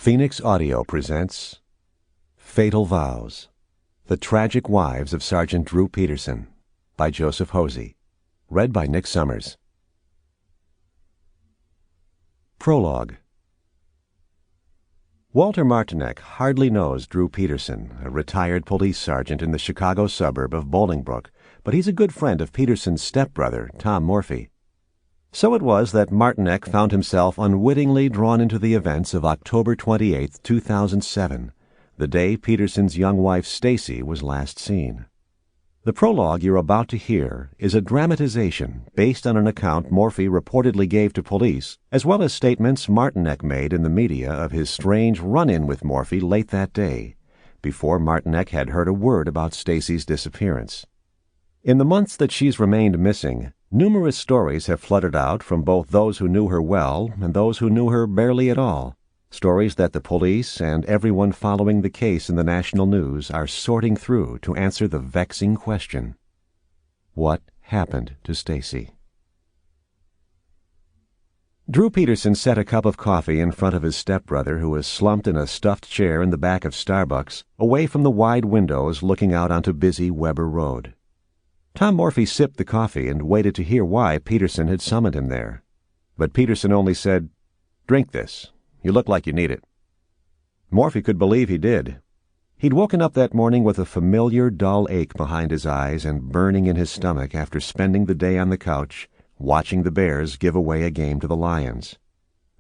Phoenix Audio presents Fatal Vows, The Tragic Wives of Sergeant Drew Peterson by Joseph Hosey. Read by Nick Summers. Prologue. Walter Martinek hardly knows Drew Peterson, a retired police sergeant in the Chicago suburb of Bolingbrook, but he's a good friend of Peterson's stepbrother, Tom Morphy. So it was that Martinek found himself unwittingly drawn into the events of October 28, 2007, the day Peterson's young wife Stacy was last seen. The prologue you're about to hear is a dramatization based on an account Morphy reportedly gave to police, as well as statements Martinek made in the media of his strange run-in with Morphy late that day, before Martinek had heard a word about Stacy's disappearance. In the months that she's remained missing, numerous stories have fluttered out from both those who knew her well and those who knew her barely at all, stories that the police and everyone following the case in the national news are sorting through to answer the vexing question: what happened to Stacy? Drew Peterson set a cup of coffee in front of his stepbrother, who was slumped in a stuffed chair in the back of Starbucks, away from the wide windows looking out onto busy Weber Road. Tom Morphy sipped the coffee and waited to hear why Peterson had summoned him there. But Peterson only said, "Drink this. You look like you need it." Morphy could believe he did. He'd woken up that morning with a familiar dull ache behind his eyes and burning in his stomach after spending the day on the couch, watching the Bears give away a game to the Lions.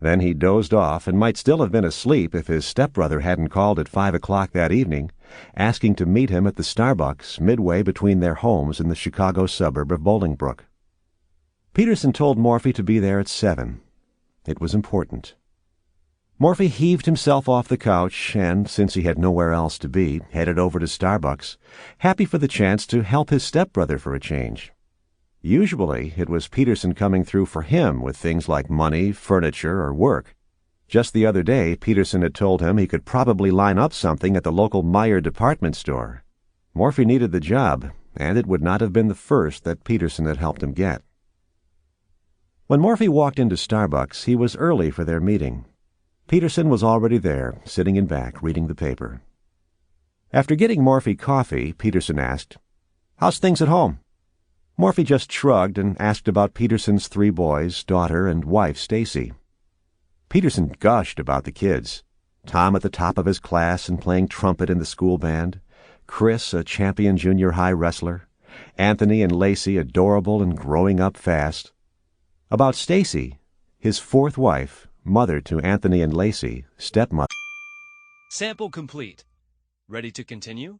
Then he dozed off and might still have been asleep if his stepbrother hadn't called at 5 o'clock that evening, asking to meet him at the Starbucks midway between their homes in the Chicago suburb of Bolingbrook. Peterson told Morphy to be there at 7. It was important. Morphy heaved himself off the couch and, since he had nowhere else to be, headed over to Starbucks, happy for the chance to help his stepbrother for a change. Usually, it was Peterson coming through for him with things like money, furniture, or work. Just the other day, Peterson had told him he could probably line up something at the local Meyer department store. Morphy needed the job, and it would not have been the first that Peterson had helped him get. When Morphy walked into Starbucks, he was early for their meeting. Peterson was already there, sitting in back, reading the paper. After getting Morphy coffee, Peterson asked, "How's things at home?" Morphy just shrugged and asked about Peterson's 3 boys, daughter, and wife Stacy. Peterson gushed about the kids. Tom at the top of his class and playing trumpet in the school band, Chris, a champion junior high wrestler, Anthony and Lacey adorable and growing up fast. About Stacy, his 4th wife, mother to Anthony and Lacey, stepmother. Sample complete. Ready to continue?